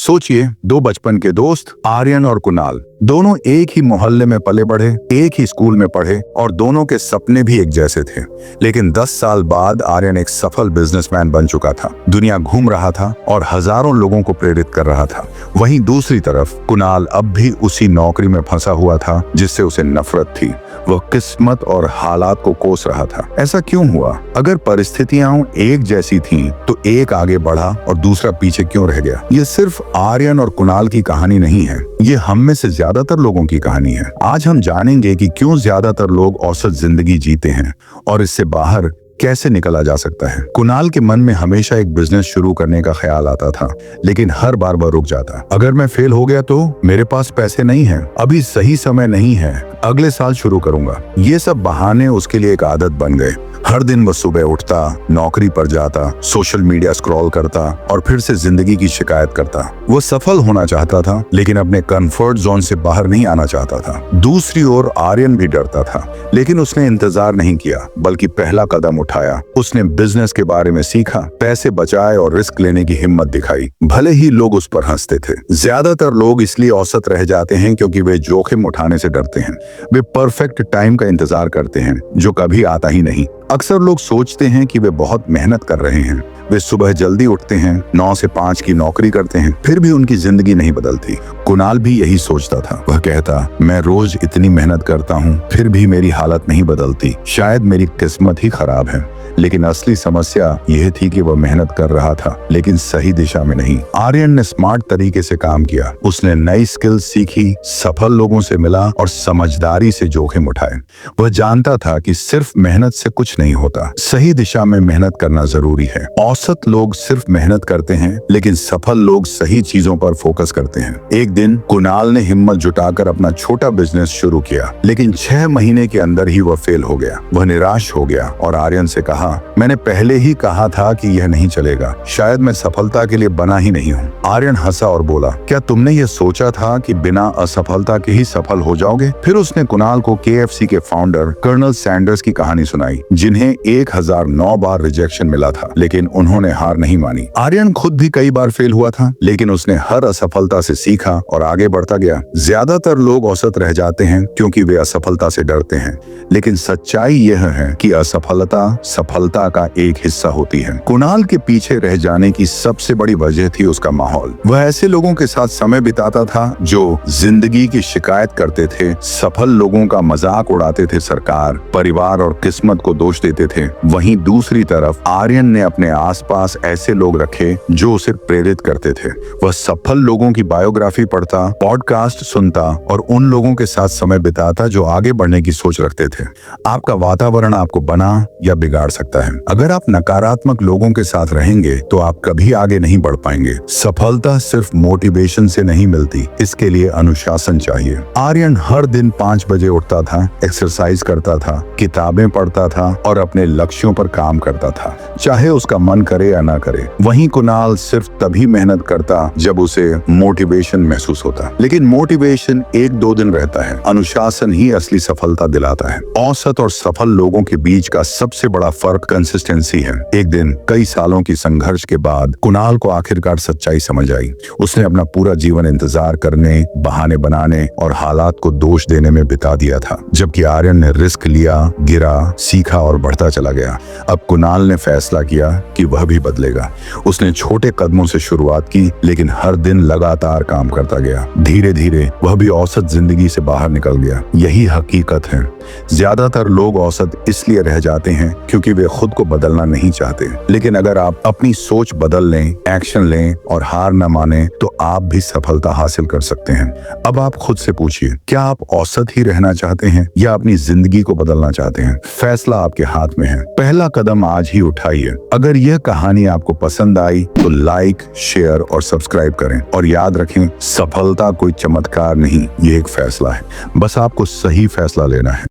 सोचिए, दो बचपन के दोस्त आर्यन और कुणाल दोनों एक ही मोहल्ले में पले बढ़े, एक ही स्कूल में पढ़े और दोनों के सपने भी एक जैसे थे। लेकिन 10 साल बाद आर्यन एक सफल बिजनेसमैन बन चुका था, दुनिया घूम रहा था और हजारों लोगों को प्रेरित कर रहा था। वहीं दूसरी तरफ कुणाल अब भी उसी नौकरी में फंसा हुआ था जिससे उसे नफरत थी। वह किस्मत और हालात को कोस रहा था। ऐसा क्यों हुआ? अगर परिस्थितियां एक जैसी थीं, तो एक आगे बढ़ा और दूसरा पीछे क्यों रह गया? ये सिर्फ आर्यन और कुणाल की कहानी नहीं है, ये हम में से ज्यादातर लोगों की कहानी है। आज हम जानेंगे कि क्यों ज्यादातर लोग औसत जिंदगी जीते हैं और इससे बाहर कैसे निकला जा सकता है। कुणाल के मन में हमेशा एक बिजनेस शुरू करने का ख्याल आता था, लेकिन हर बार वह रुक जाता। अगर मैं फेल हो गया तो मेरे पास पैसे नहीं है, अभी सही समय नहीं है, अगले साल शुरू करूंगा। ये सब बहाने उसके लिए एक आदत बन गए। हर दिन वह सुबह उठता, नौकरी पर जाता, सोशल मीडिया स्क्रॉल करता और फिर से जिंदगी की शिकायत करता। वो सफल होना चाहता था, लेकिन अपने कंफर्ट जोन से बाहर नहीं आना चाहता था। दूसरी ओर आर्यन भी डरता था, लेकिन उसने इंतजार नहीं किया, बल्कि पहला कदम उठाया। उसने बिजनेस के बारे में सीखा, पैसे बचाए और रिस्क लेने की हिम्मत दिखाई। भले ही लोग उस पर हंसते थे। ज्यादातर लोग इसलिए औसत रह जाते हैं क्योंकि वे जोखिम उठाने से डरते हैं। वे परफेक्ट टाइम का इंतजार करते हैं, जो कभी आता ही नहीं। अक्सर लोग सोचते हैं कि वे बहुत मेहनत कर रहे हैं। वे सुबह जल्दी उठते हैं, 9 से 5 की नौकरी करते हैं, फिर भी उनकी जिंदगी नहीं बदलती। कुणाल भी यही सोचता था। वह कहता, मैं रोज इतनी मेहनत करता हूँ, फिर भी मेरी हालत नहीं बदलती। शायद मेरी किस्मत ही खराब है। लेकिन असली समस्या यह थी कि वह मेहनत कर रहा था, लेकिन सही दिशा में नहीं। आर्यन ने स्मार्ट तरीके से काम किया। उसने नई स्किल सीखी, सफल लोगों से मिला और समझदारी से जोखिम उठाए। वह जानता था कि सिर्फ मेहनत से कुछ नहीं होता, सही दिशा में मेहनत करना जरूरी है। औसत लोग सिर्फ मेहनत करते हैं, लेकिन सफल लोग सही चीजों पर फोकस करते हैं। एक दिन कुणाल ने हिम्मत जुटाकर अपना छोटा बिजनेस शुरू किया, लेकिन 6 महीने के अंदर ही वह फेल हो गया। वह निराश हो गया और आर्यन से कहा, मैंने पहले ही कहा था कि यह नहीं चलेगा, शायद मैं सफलता के लिए बना ही नहीं हूँ। आर्यन हंसा और बोला, क्या तुमने यह सोचा था कि बिना असफलता के ही सफल हो जाओगे? फिर उसने कुणाल को KFC के फाउंडर कर्नल सैंडर्स की कहानी सुनाई, जिन्हें 1009 बार रिजेक्शन मिला था, लेकिन उन्होंने हार नहीं मानी। आर्यन खुद भी कई बार फेल हुआ था, लेकिन उसने हर असफलता से सीखा और आगे बढ़ता गया। ज्यादातर लोग औसत रह जाते हैं क्योंकि वे असफलता से डरते हैं, लेकिन सच्चाई यह है कि असफलता सफलता का एक हिस्सा होती है। कुणाल के पीछे रह जाने की सबसे बड़ी वजह थी उसका माहौल। वह ऐसे लोगों के साथ समय बिताता था जो जिंदगी की शिकायत करते थे, सफल लोगों का मजाक उड़ाते थे, सरकार, परिवार और किस्मत को दोष देते थे। वहीं दूसरी तरफ आर्यन ने अपने आसपास ऐसे लोग रखे जो उसे प्रेरित करते थे। वह सफल लोगों की बायोग्राफी पढ़ता, पॉडकास्ट सुनता और उन लोगों के साथ समय बिताता जो आगे बढ़ने की सोच रखते थे। आपका वातावरण आपको बना या बिगाड़ सकता है। अगर आप नकारात्मक लोगों के साथ रहेंगे तो आप कभी आगे नहीं बढ़ पाएंगे। सफलता सिर्फ मोटिवेशन से नहीं मिलती, इसके लिए अनुशासन चाहिए। आर्यन हर दिन 5 बजे उठता था, एक्सरसाइज करता था, किताबें पढ़ता था और अपने लक्ष्यों पर काम करता था, चाहे उसका मन करे या ना करे। वहीं कुणाल सिर्फ तभी मेहनत करता जब उसे मोटिवेशन महसूस होता। लेकिन मोटिवेशन 1-2 दिन रहता है, अनुशासन ही असली सफलता दिलाता है। औसत और सफल लोगों के बीच का सबसे बड़ा फर्क कंसिस्टेंसी है। एक दिन कई सालों की संघर्ष के बाद कुणाल को आखिरकार सच्चाई समझ आई। उसने अपना पूरा जीवन इंतजार करने, बहाने बनाने और हालात को दोष देने में बिता दिया था, जबकि आर्यन ने रिस्क लिया, गिरा, सीखा और बढ़ता चला गया। अब कुणाल ने फैसला किया कि वह भी बदलेगा। उसने छोटे कदमों से शुरुआत की, लेकिन हर दिन लगातार काम करता गया। धीरे धीरे वह भी औसत जिंदगी से बाहर निकल गया। यही हकीकत है। ज्यादातर लोग औसत इसलिए रह जाते हैं क्योंकि वे खुद को बदलना नहीं चाहते। लेकिन अगर आप अपनी सोच बदल लें, एक्शन लें और हार न माने, तो आप भी सफलता हासिल कर सकते हैं। अब आप खुद से पूछिए, क्या आप औसत ही रहना चाहते हैं या अपनी जिंदगी को बदलना चाहते हैं? फैसला आपके हाथ में है। पहला कदम आज ही उठाइए। अगर यह कहानी आपको पसंद आई तो लाइक, शेयर और सब्सक्राइब करें। और याद रखें, सफलता कोई चमत्कार नहीं, ये एक फैसला है। बस आपको सही फैसला लेना है।